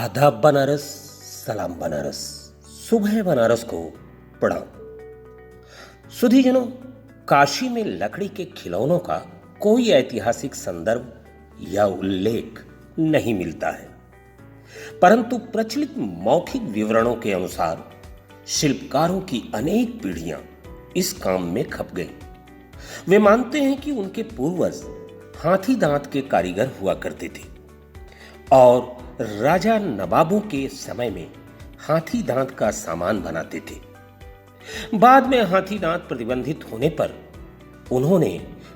आदाब बनारस, सलाम बनारस, सुबह बनारस को प्रणाम। सुधीजनों, काशी में लकड़ी के खिलौनों का कोई ऐतिहासिक संदर्भ या उल्लेख नहीं मिलता है, परंतु प्रचलित मौखिक विवरणों के अनुसार शिल्पकारों की अनेक पीढ़ियां इस काम में खप गईं। वे मानते हैं कि उनके पूर्वज हाथी दांत के कारीगर हुआ करते थे और राजा नवाबों के समय में हाथी दांत का सामान बनाते थे। बाद में हाथी दांत प्रतिबंधित होने पर उन्होंने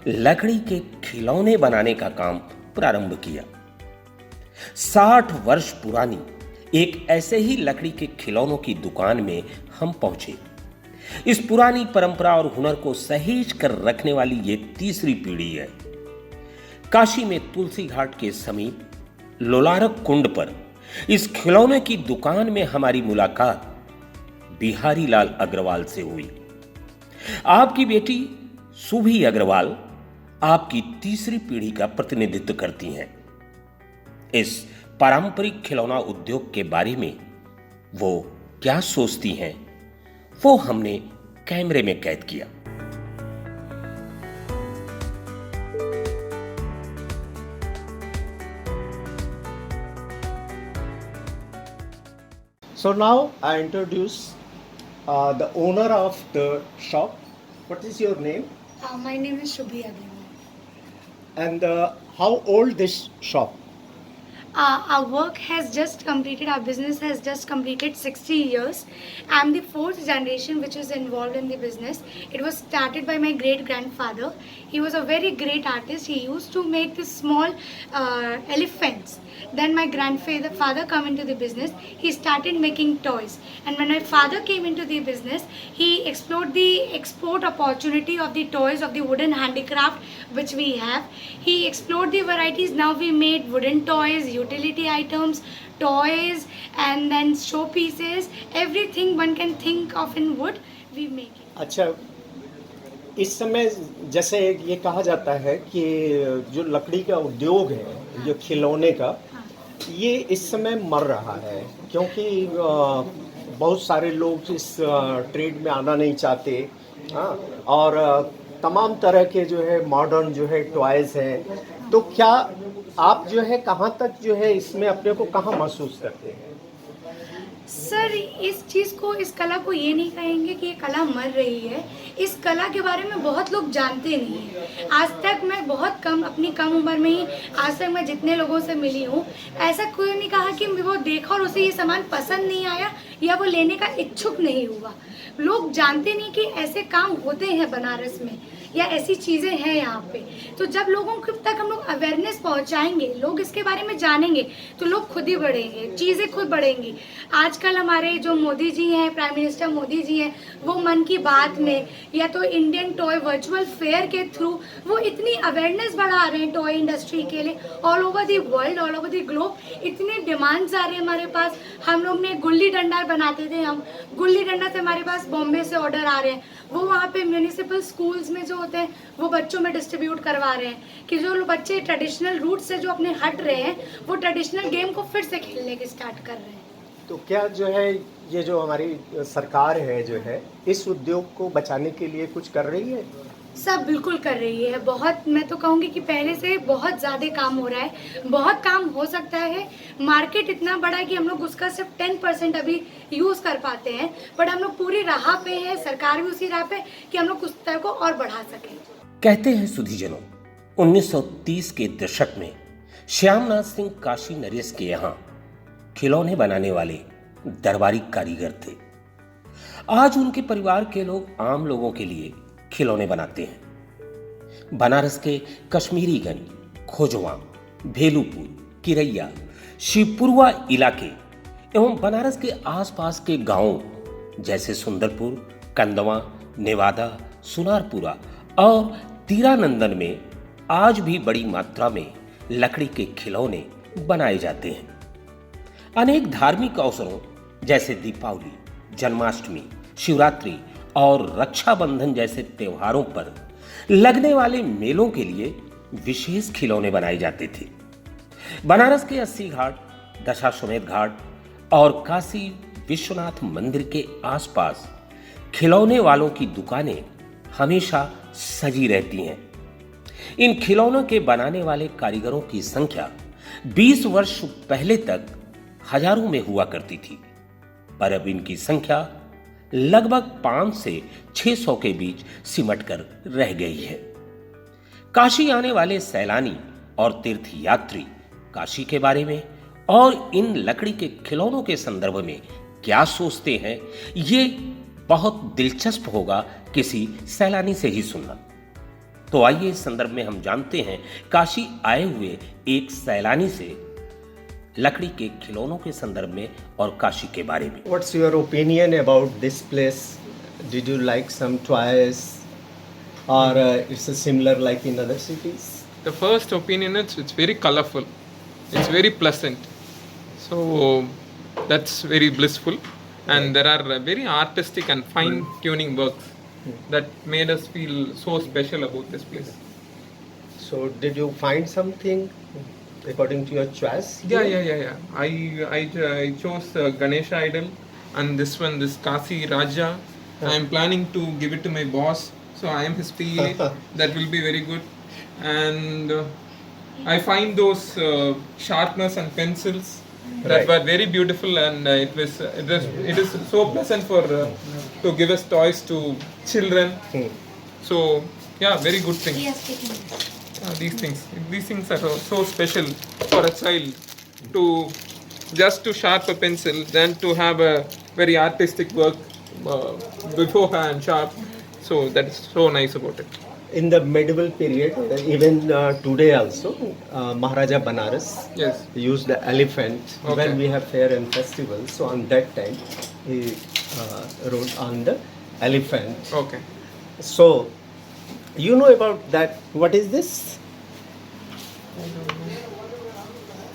लकड़ी के खिलौने बनाने का काम प्रारंभ किया। 60 वर्ष पुरानी एक ऐसे ही लकड़ी के खिलौनों की दुकान में हम पहुंचे। इस पुरानी परंपरा और हुनर को सहेज कर रखने वाली ये तीसरी पीढ़ी है। काशी में तुलसी घाट के समीप लोलारक कुंड पर इस खिलौने की दुकान में हमारी मुलाकात बिहारी लाल अग्रवाल से हुई। आपकी बेटी सुभी अग्रवाल आपकी तीसरी पीढ़ी का प्रतिनिधित्व करती हैं। इस पारंपरिक खिलौना उद्योग के बारे में वो क्या सोचती हैं, वो हमने कैमरे में कैद किया। So now I introduce the owner of the shop. What is your name? My name is Shubhi Agarwal. And how old this shop? Our work has just completed, our business has just completed 60 years. I'm the fourth generation which is involved in the business. It was started by my great grandfather. He was a very great artist. He used to make the small elephants. Then my father come into the business. He started making toys. And when my father came into the business, he explored the export opportunity of the toys of the wooden handicraft which we have. He explored the varieties. Now we made wooden toys, utility items, toys, and then showpieces. Everything one can think of in wood, we make it. अच्छा, इस समय जैसे ये कहा जाता है कि जो लकड़ी का उद्योग है, जो खिलौने का, ये इस समय मर रहा है क्योंकि बहुत सारे लोग इस ट्रेड में आना नहीं चाहते। हाँ, और तमाम तरह के जो है मॉडर्न जो है टॉयज़ हैं। तो क्या आप जो है कहाँ तक जो है इसमें अपने को कहाँ महसूस करते हैं? सर, इस चीज़ को, इस कला को ये नहीं कहेंगे कि ये कला मर रही है। इस कला के बारे में बहुत लोग जानते नहीं हैं। आज तक मैं बहुत कम, अपनी कम उम्र में ही आज तक मैं जितने लोगों से मिली हूँ, ऐसा कोई नहीं कहा कि वो देखा और उसे ये सामान पसंद नहीं आया या वो लेने का इच्छुक नहीं हुआ। लोग जानते नहीं कि ऐसे काम होते हैं बनारस में या ऐसी चीज़ें हैं यहाँ पे। तो जब लोगों तक हम लोग अवेयरनेस पहुँचाएंगे, लोग इसके बारे में जानेंगे, तो लोग खुद ही बढ़ेंगे, चीज़ें खुद बढ़ेंगी। आजकल हमारे जो मोदी जी हैं, प्राइम मिनिस्टर मोदी जी हैं, वो मन की बात में या तो इंडियन टॉय वर्चुअल फेयर के थ्रू वो इतनी अवेयरनेस बढ़ा रहे हैं टॉय इंडस्ट्री के लिए। All over the world, all over the globe इतनी डिमांड्स आ रही है हमारे पास। हम लोग ने गुल्ली डंडा बनाते थे, हम गुल्ली डंडा से हमारे पास बॉम्बे से ऑर्डर आ रहे हैं। वो वहाँ पे म्यूनिसिपल स्कूल्स में जो होते हैं वो बच्चों में डिस्ट्रीब्यूट करवा रहे हैं कि जो बच्चे ट्रेडिशनल रूट से जो अपने हट रहे हैं वो ट्रेडिशनल गेम को फिर से खेलने के स्टार्ट कर रहे हैं। तो क्या जो है ये जो हमारी सरकार है जो है इस उद्योग को बचाने के लिए कुछ कर रही है? सब बिल्कुल कर रही है। बहुत, मैं तो कहूँगी कि पहले से बहुत ज़्यादा काम हो रहा है, बहुत काम हो सकता है। मार्केट इतना बड़ा है कि हम लोग उसका सिर्फ 10% अभी यूज़ कर पाते हैं, बट हम लोग पूरी राह पे है, सरकार भी उसी राह पे कि हम लोग उस तरह को और बढ़ा सकें। कहते हैं सुधीजनों, 1930 के दशक में श्यामनाथ सिंह काशी नरेश के यहाँ खिलौने बनाने वाले दरबारी कारीगर थे। आज उनके परिवार के लोग आम लोगों के लिए खिलौने बनाते हैं। बनारस के कश्मीरीगंज, खोजवा, भेलूपुर, किरैया, शिवपुरवा इलाके एवं बनारस के आसपास के गांवों जैसे सुंदरपुर, कंदवा, नेवादा, सुनारपुरा और तीरानंदन में आज भी बड़ी मात्रा में लकड़ी के खिलौने बनाए जाते हैं। अनेक धार्मिक अवसरों जैसे दीपावली, जन्माष्टमी, शिवरात्रि और रक्षाबंधन जैसे त्योहारों पर लगने वाले मेलों के लिए विशेष खिलौने बनाए जाते थे। बनारस के अस्सी घाट, दशाश्वमेध घाट और काशी विश्वनाथ मंदिर के आसपास खिलौने वालों की दुकानें हमेशा सजी रहती हैं। इन खिलौनों के बनाने वाले कारीगरों की संख्या 20 वर्ष पहले तक हजारों में हुआ करती थी, पर अब इनकी संख्या लगभग 5 से 600 के बीच सिमट कर रह गई है। काशी आने वाले सैलानी और तीर्थयात्री काशी के बारे में और इन लकड़ी के खिलौनों के संदर्भ में क्या सोचते हैं, ये बहुत दिलचस्प होगा किसी सैलानी से ही सुनना। तो आइए इस संदर्भ में हम जानते हैं काशी आए हुए एक सैलानी से लकड़ी के खिलौनों के संदर्भ में और काशी के बारे में। What's your opinion about this place? Did you like some toys, or it's a similar like in other cities? The first opinion is it's very colorful, it's very pleasant, so that's very blissful, and there are very artistic and fine tuning works that made us feel so special about this place. So did you find something according to your choice? Yeah. I chose Ganesha idol, and this one, this Kasi Raja. I am planning to give it to my boss, so I am his PA. That will be very good. And I find those sharpeners and pencils that Right. were very beautiful, and it is so pleasant for to give us toys to children. So yeah, very good thing. These things are so special for a child to just to sharp a pencil, then to have a very artistic work beforehand sharp. So that is so nice about it. In the medieval period, even today also, Maharaja Banaras Yes. used the elephant Okay. when we have fair and festivals. So on that time, he rode on the elephant. Okay. So, you know about that? What is this?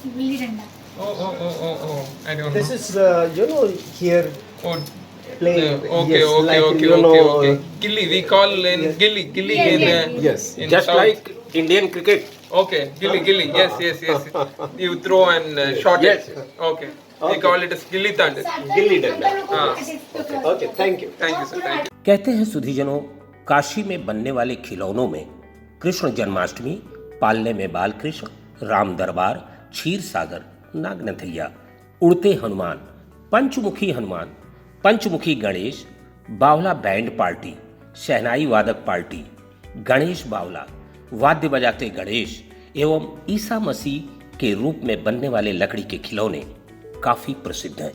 Gilli danda. Oh. I don't This know. is here Oh, playing. okay. Yes, like, Okay. Gilly, we call in Yes. gilly Yes, in, Yes. in Just South. like Indian cricket. Okay, gilly. Yes. You throw and shot Yes. it. Okay. We Okay. call it as gilly tand. Gilli danda. हाँ। Okay, thank you. Thank you, sir. Thank you. कहते हैं सुधीजनों, काशी में बनने वाले खिलौनों में कृष्ण जन्माष्टमी, पालने में बाल कृष्ण, राम दरबार, क्षीर सागर, नागनथैया, उड़ते हनुमान, पंचमुखी हनुमान, पंचमुखी गणेश, बावला बैंड पार्टी, शहनाई वादक पार्टी, गणेश बावला, वाद्य बजाते गणेश एवं ईसा मसीह के रूप में बनने वाले लकड़ी के खिलौने काफी प्रसिद्ध हैं।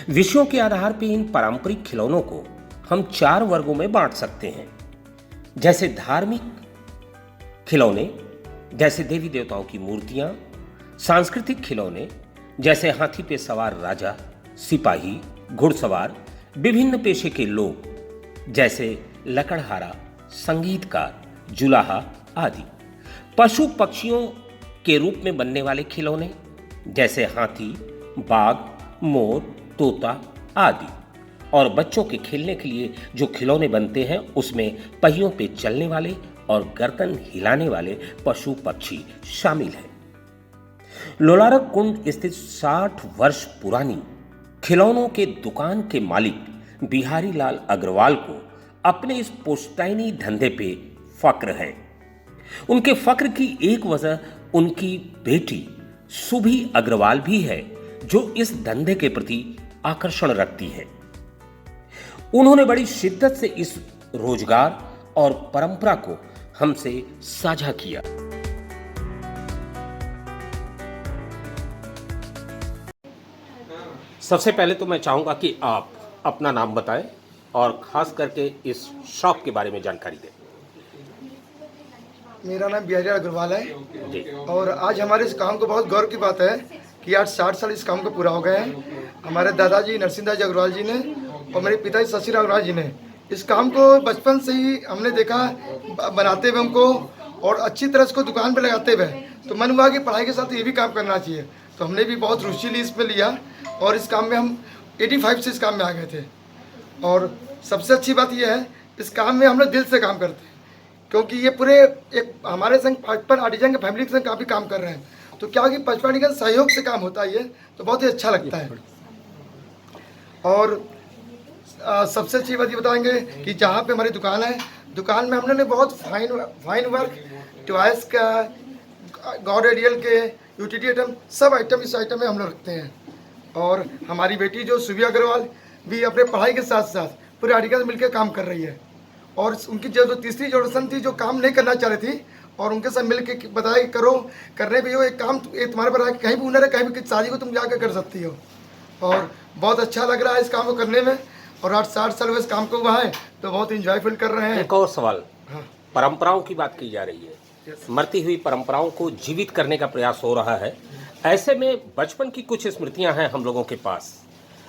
विषयों के आधार पर इन पारंपरिक खिलौनों को हम 4 वर्गों में बांट सकते हैं, जैसे धार्मिक खिलौने, जैसे देवी देवताओं की मूर्तियां, सांस्कृतिक खिलौने, जैसे हाथी पे सवार राजा, सिपाही, घुड़सवार, विभिन्न पेशे के लोग, जैसे लकड़हारा, संगीतकार, जुलाहा आदि, पशु पक्षियों के रूप में बनने वाले खिलौने, जैसे हाथी, बाघ, मोर, तोता आदि, और बच्चों के खेलने के लिए जो खिलौने बनते हैं उसमें पहियों पे चलने वाले और गर्दन हिलाने वाले पशु पक्षी शामिल हैं। लोलारक कुंड स्थित 60 वर्ष पुरानी खिलौनों के दुकान के मालिक बिहारी लाल अग्रवाल को अपने इस पुश्तैनी धंधे पे फक्र है। उनके फक्र की एक वजह उनकी बेटी सुभी अग्रवाल भी है, जो इस धंधे के प्रति आकर्षण रखती है। उन्होंने बड़ी शिद्दत से इस रोजगार और परंपरा को हमसे साझा किया। सबसे पहले तो मैं चाहूंगा कि आप अपना नाम बताएं और खास करके इस शॉप के बारे में जानकारी दें। मेरा नाम बिहारी अग्रवाल है जी। और आज हमारे इस काम को बहुत गौरव की बात है कि आज 60 साल इस काम को पूरा हो गए हैं। हमारे दादाजी नरसिंह दास अग्रवाल जी ने और मेरे पिताजी शशिराम अग्रवाल जी ने इस काम को बचपन से ही हमने देखा बनाते हुए हमको, और अच्छी तरह इसको दुकान पे लगाते हुए, तो मन हुआ कि पढ़ाई के साथ ये भी काम करना चाहिए। तो हमने भी बहुत रुचि ली इसमें लिया, और इस काम में हम 85 से इस काम में आ गए थे। और सबसे अच्छी बात यह है, इस काम में हम लोग दिल से काम करते हैं, क्योंकि ये पूरे एक हमारे संग 55 आर्टिजन के फैमिली के संग काफ़ी काम कर रहे हैं, तो क्या कि पचपन का सहयोग से काम होता है ये, तो बहुत ही अच्छा लगता है। और सबसे अच्छी बात ये बताएंगे कि जहाँ पे हमारी दुकान है, दुकान में हमने बहुत फाइन वर्क, टॉयस का, गॉड एरियल के, यूटिलिटी आइटम, सब आइटम इस आइटम में हम लोग रखते हैं। और हमारी बेटी जो सुभी अग्रवाल भी अपने पढ़ाई के साथ साथ पूरे आर्टिकल से मिलकर काम कर रही है। और उनकी जो तीसरी जनरेशन थी जो काम नहीं करना चाह रही थी, और उनके साथ मिल के बताया कि करो, करने भी हो, एक काम एक तुम्हारे पर है, कहीं भी हुनर है, कहीं भी शादी को तुम जाकर कर सकती हो। और बहुत अच्छा लग रहा है इस काम को करने में, और 8-60 साल हुए इस काम को हुआ है, तो बहुत इंजॉय फील कर रहे हैं। एक और सवाल, हाँ। परंपराओं की बात की जा रही है, मरती हुई परंपराओं को जीवित करने का प्रयास हो रहा है। ऐसे में बचपन की कुछ स्मृतियां हैं हम लोगों के पास।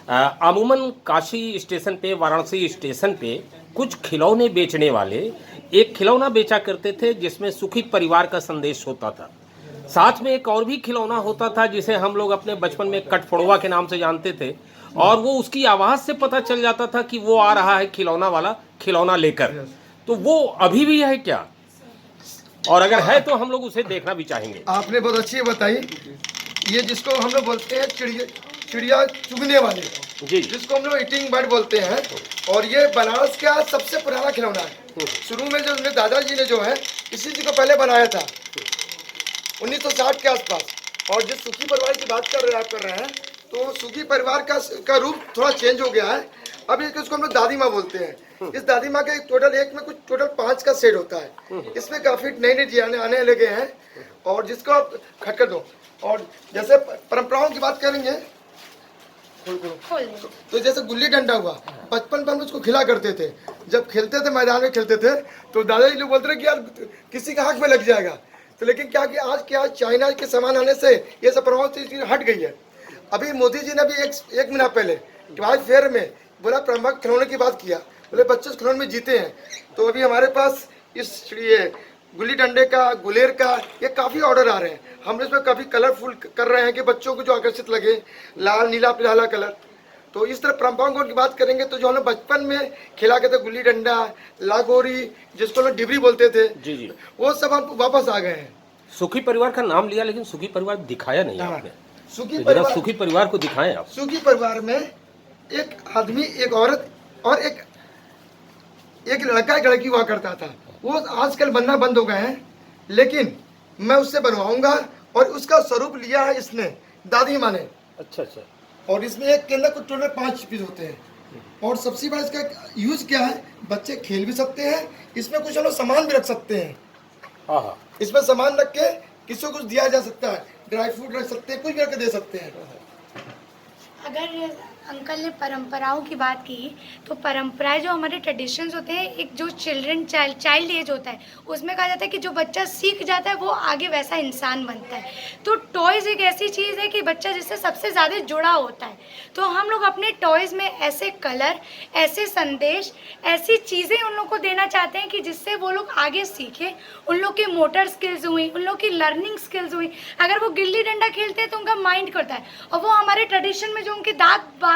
अमूमन काशी स्टेशन पे, वाराणसी स्टेशन पे कुछ खिलौने बेचने वाले एक खिलौना बेचा करते थे जिसमें सुखी परिवार का संदेश होता था। साथ में एक और भी खिलौना होता था जिसे हम लोग अपने बचपन में कटफड़ुआ के नाम से जानते थे, और वो उसकी आवाज़ से पता चल जाता था कि वो आ रहा है खिलौना वाला खिलौना लेकर। तो वो अभी भी है क्या? और अगर है तो हम लोग उसे देखना भी चाहेंगे। आपने बहुत अच्छी बताई। ये जिसको हम लोग बोलते हैं चिड़िया चुगने वाले, जी, जिसको हम लोग ईटिंग बर्ड बोलते हैं, और ये बनारस का सबसे पुराना खिलौना है। शुरू में जो मेरे दादाजी ने जो है इसी चीज को पहले बनाया था 1960 के आसपास। और जिस सुखी परिवार की बात कर रहे हैं, तो सुखी परिवार का रूप थोड़ा चेंज हो गया है। अब इसको हम लोग दादी माँ बोलते हैं। इस दादी माँ के टोटल 5 का सेट होता है। इसमें काफी नए डिजाइन आने लगे हैं, और जिसको आप खटखट दो। और जैसे परंपराओं की बात करेंगे, तो जैसे गुल्ली डंडा हुआ, बचपन में हम उसको खिला करते थे। जब खेलते थे, मैदान में खेलते थे, तो दादाजी लोग बोलते थे कि यार किसी का हाथ में लग जाएगा। तो लेकिन क्या कि आज चाइना के सामान आने से ये सब प्रभाव हट गई है। अभी मोदी जी ने भी एक महीना पहले टॉय फेयर में बोला, प्रमुख खिलौने की बात किया, बोले बच्चे उस खिलौने में जीते हैं। तो अभी हमारे पास इस ये गुल्ली डंडे का, गुलेर का, ये काफ़ी ऑर्डर आ रहे हैं। हम इसमें काफ़ी कलरफुल कर रहे हैं कि बच्चों को जो आकर्षित लगे, लाल, नीला, पिला कलर। तो इस तरह परंपराओं की बात करेंगे तो जो हम बचपन में खेला करते, गुल्ली डंडा, लागोरी, जिसको हम डिबरी बोलते थे, जी जी, वो सब हम वापस आ गए हैं। सुखी परिवार का नाम लिया, लेकिन सुखी परिवार दिखाया नहीं आपने। सुखी तो जरा परिवार, सुखी परिवार को दिखाएं आप। सुखी परिवार में एक आदमी, एक औरत और एक लड़का, एक लड़की हुआ करता था। वो आजकल बनना बंद हो गए हैं, लेकिन मैं उससे बनवाऊंगा। और उसका स्वरूप लिया है इसने, दादी माँ ने। अच्छा अच्छा। और इसमें एक के अंदर कुछ टोटल 5 पीस होते हैं। और सबसे बड़ा इसका यूज क्या है, बच्चे खेल भी सकते हैं, इसमें कुछ हम लोग सामान भी रख सकते हैं। हाँ हाँ, इसमें सामान रख के किसी को कुछ दिया जा सकता है, ड्राई फ्रूट रख सकते हैं, कुछ भी करके दे सकते हैं। अगर अंकल ने परंपराओं की बात की, तो परंपराएं जो हमारे ट्रेडिशंस होते हैं, एक जो चाइल्ड एज होता है, उसमें कहा जाता है कि जो बच्चा सीख जाता है वो आगे वैसा इंसान बनता है। तो टॉयज़ एक ऐसी चीज़ है कि बच्चा जिससे सबसे ज़्यादा जुड़ा होता है। तो हम लोग अपने टॉयज़ में ऐसे कलर, ऐसे संदेश, ऐसी चीज़ें उन लोग को देना चाहते हैं कि जिससे वो लोग आगे सीखें। उन लोग की मोटर स्किल्स हुई, उन लोग की लर्निंग स्किल्स हुई। अगर वो गिल्ली डंडा खेलते हैं तो उनका माइंड करता है, और वो हमारे ट्रेडिशन में जो उनके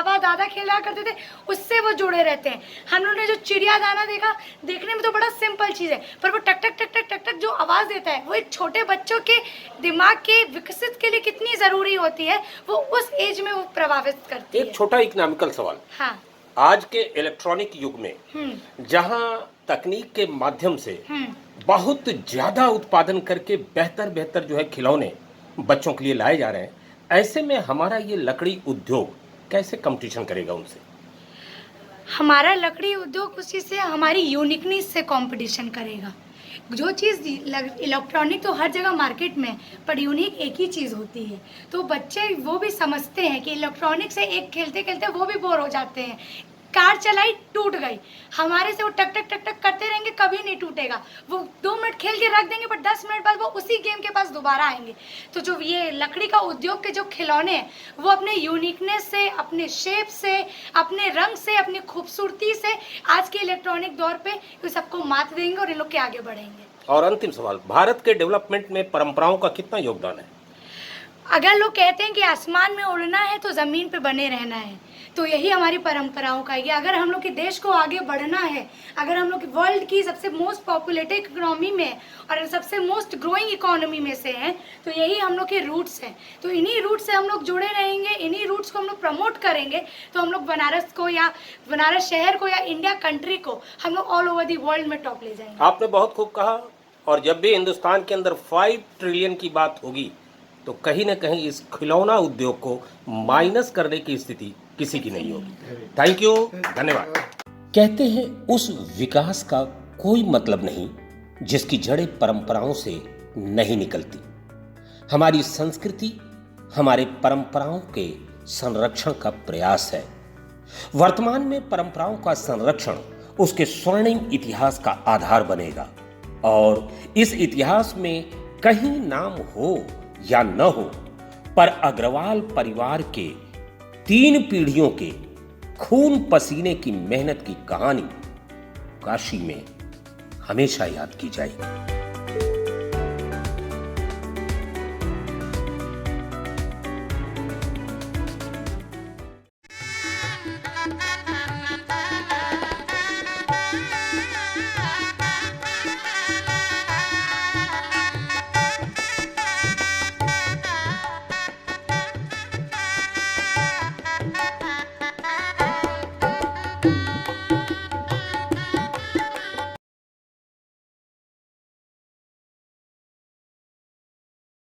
बाबा दादा खेला करते थे उससे वो जुड़े रहते हैं। हम लोगों ने जो चिड़िया दाना देखा, देखने में तो बड़ा सिंपल चीज़ है, पर वो टक टक टक टक टक टक जो आवाज़ देता है, वो एक छोटे बच्चों के दिमाग के विकसित के लिए कितनी ज़रूरी होती है, वो उस एज में वो प्रभावित करती है। एक छोटा इकोनॉमिकल सवाल। हाँ। आज के इलेक्ट्रॉनिक युग में जहां तकनीक के माध्यम से बहुत ज्यादा उत्पादन करके बेहतर जो है खिलौने बच्चों के लिए लाए जा रहे हैं, ऐसे में हमारा ये लकड़ी उद्योग कैसे कंपटीशन करेगा उनसे? हमारा लकड़ी उद्योग उसी से, हमारी यूनिकनेस से कंपटीशन करेगा। जो चीज़ इलेक्ट्रॉनिक तो हर जगह मार्केट में, पर यूनिक एक ही चीज़ होती है। तो बच्चे वो भी समझते हैं कि इलेक्ट्रॉनिक से एक खेलते खेलते वो भी बोर हो जाते हैं। कार चलाई, टूट गई, हमारे से वो टक टक टक टक करते रहेंगे, कभी नहीं टूटेगा। वो 2 मिनट खेल के रख देंगे, पर 10 मिनट बाद वो उसी गेम के पास दोबारा आएंगे। तो जो ये लकड़ी का उद्योग के जो खिलौने हैं, वो अपने यूनिकनेस से, अपने शेप से, अपने रंग से, अपनी खूबसूरती से आज के इलेक्ट्रॉनिक दौर पे इस सबको मात देंगे और इन लोग के आगे बढ़ेंगे। और अंतिम सवाल, भारत के डेवलपमेंट में परंपराओं का कितना योगदान है? अगर लोग कहते हैं कि आसमान में उड़ना है तो ज़मीन पे बने रहना है, तो यही हमारी परंपराओं का ये, अगर हम लोग के देश को आगे बढ़ना है, अगर हम लोग वर्ल्ड की सबसे मोस्ट पॉपुलेटेड इकोनॉमी में और सबसे मोस्ट ग्रोइंग इकोनॉमी में से हैं, तो यही हम लोग के रूट्स हैं। तो इन्हीं रूट्स से हम लोग जुड़े रहेंगे, इन्हीं रूट्स को हम लोग प्रमोट करेंगे, तो हम लोग बनारस को या बनारस शहर को या इंडिया कंट्री को हम लोग ऑल ओवर दी वर्ल्ड में टॉप ले जाएंगे। आपने बहुत खूब कहा। और जब भी हिंदुस्तान के अंदर 5 ट्रिलियन की बात होगी तो कहीं ना कहीं इस खिलौना उद्योग को माइनस करने की स्थिति किसी की नहीं होगी। थैंक यू, धन्यवाद। कहते हैं उस विकास का कोई मतलब नहीं जिसकी जड़ें परंपराओं से नहीं निकलती। हमारी संस्कृति हमारे परंपराओं के संरक्षण का प्रयास है। वर्तमान में परंपराओं का संरक्षण उसके स्वर्णिम इतिहास का आधार बनेगा और इस इतिहास में कहीं नाम हो या न हो, पर अग्रवाल परिवार के 3 पीढ़ियों के खून पसीने की मेहनत की कहानी काशी में हमेशा याद की जाएगी।